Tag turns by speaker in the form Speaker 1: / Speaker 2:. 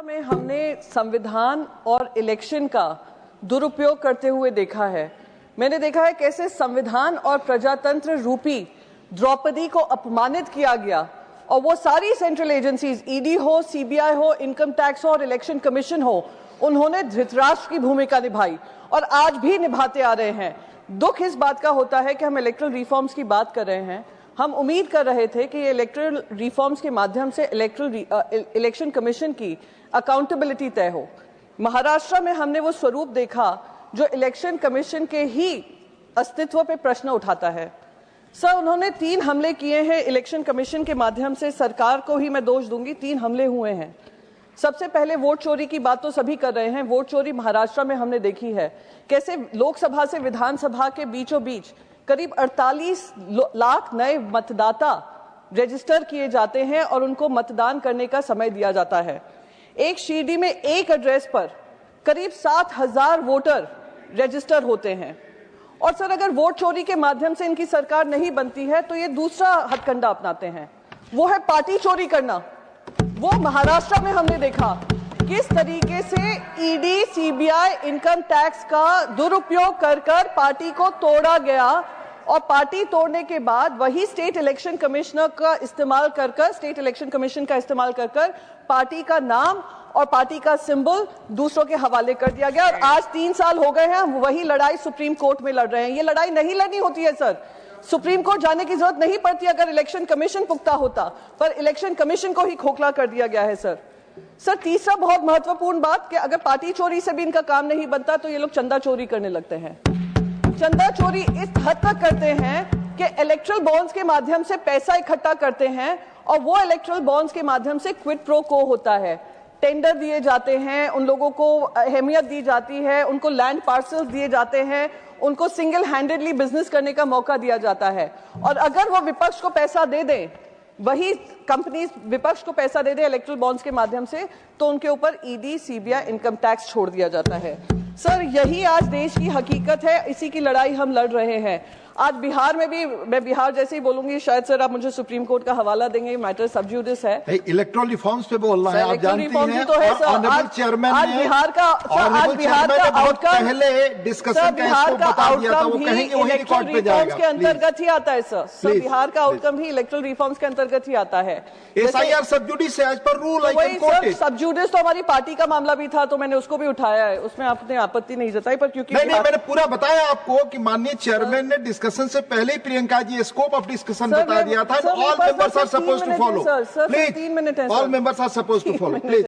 Speaker 1: में हमने संविधान और इलेक्शन का दुरुपयोग करते हुए देखा है। मैंने देखा है कैसे संविधान और प्रजातंत्र रूपी द्रौपदी को अपमानित किया गया और वो सारी सेंट्रल एजेंसीज ईडी हो, सीबीआई हो, इनकम टैक्स हो और इलेक्शन कमीशन हो, उन्होंने धृतराष्ट्र की भूमिका निभाई और आज भी निभाते आ रहे हैं। दुख इस बात का होता है कि हम इलेक्ट्रल रिफॉर्म्स की बात कर रहे हैं। हम उम्मीद कर रहे थे कि ये इलेक्ट्रल रिफॉर्म्स के माध्यम से इलेक्शन कमीशन की अकाउंटेबिलिटी तय हो। महाराष्ट्र में हमने वो स्वरूप देखा जो इलेक्शन कमीशन के ही अस्तित्व पे प्रश्न उठाता है। सर, उन्होंने 3 हमले किए हैं इलेक्शन कमीशन के माध्यम से। सरकार को ही मैं दोष दूंगी, 3 हमले हुए हैं। सबसे पहले वोट चोरी की बात तो सभी कर रहे हैं। वोट चोरी महाराष्ट्र में हमने देखी है, कैसे लोकसभा से विधानसभा के बीचों बीच करीब 48 लाख नए मतदाता रजिस्टर किए जाते हैं और उनको मतदान करने का समय दिया जाता है। एक शीडी में एक एड्रेस पर करीब 7,000 वोटर रजिस्टर होते हैं। और सर, अगर वोट चोरी के माध्यम से इनकी सरकार नहीं बनती है तो ये दूसरा हथकंडा अपनाते हैं, वो है पार्टी चोरी करना। वो महाराष्ट्र में हमने देखा किस तरीके से ईडी, सीबीआई, इनकम टैक्स का दुरुपयोग कर पार्टी को तोड़ा गया और पार्टी तोड़ने के बाद वही स्टेट इलेक्शन कमिश्नर का इस्तेमाल कर स्टेट इलेक्शन कमीशन का इस्तेमाल कर पार्टी का नाम और पार्टी का सिंबल दूसरों के हवाले कर दिया गया। और आज 3 साल हो गए हैं, हम वही लड़ाई सुप्रीम कोर्ट में लड़ रहे हैं। ये लड़ाई नहीं लड़नी होती है सर, सुप्रीम कोर्ट जाने की जरूरत नहीं पड़ती अगर इलेक्शन कमीशन पुख्ता होता, पर इलेक्शन कमीशन को ही खोखला कर दिया गया है। सर, तीसरा बहुत महत्वपूर्ण बात कि अगर पार्टी चोरी से भी इनका काम नहीं बनता तो ये लोग चंदा चोरी करने लगते हैं। चंदा चोरी इस हद तक करते हैं कि इलेक्ट्रल बॉन्ड्स के माध्यम से पैसा इकट्ठा करते हैं और वो इलेक्ट्रल बॉन्ड्स के माध्यम से क्विड प्रो को होता है। टेंडर दिए जाते हैं, उन लोगों को अहमियत दी जाती है, उनको लैंड पार्सल्स दिए जाते हैं, उनको सिंगल हैंडेडली बिजनेस करने का मौका दिया जाता है। और अगर वो विपक्ष को पैसा दे दें, वही कंपनीज विपक्ष को पैसा दे दे इलेक्ट्रल बॉन्ड्स के माध्यम से, तो उनके ऊपर ईडी, सीबीआई, इनकम टैक्स छोड़ दिया जाता है। सर, यही आज देश की हकीकत है, इसी की लड़ाई हम लड़ रहे हैं। आज बिहार में भी, मैं बिहार जैसे ही बोलूंगी, शायद सर आप मुझे सुप्रीम कोर्ट का हवाला देंगे, मैटर सब जुडिस है।
Speaker 2: इलेक्ट्रल रिफॉर्म्स पे बोलना है, आप जानती हैं,
Speaker 1: तो है
Speaker 2: और ऑनरेबल चेयरमैन
Speaker 1: आज बिहार का आउटकम
Speaker 2: पहले डिस्कशन का इसको बता दिया था, वो कहेंगे वही रिकॉर्ड पे जाएगा।
Speaker 1: के अंतर्गत ही आता है सर, बिहार का आउटकम भी इलेक्ट्रल रिफॉर्म्स के अंतर्गत ही आता है।
Speaker 2: एसआईआर सब जुडिस है, as per rule I can quote it.
Speaker 1: Sub judice तो हमारी पार्टी का मामला भी था, तो मैंने उसको भी उठाया है, उसमें आपने आपत्ति नहीं जताई, पर क्योंकि
Speaker 2: नहीं, मैंने पूरा बताया आपको कि माननीय चेयरमैन ने डिस्कशन से पहले ही Priyanka ji scope of discussion बता दिया था। All members are supposed to follow. Please, all members are supposed to follow, please.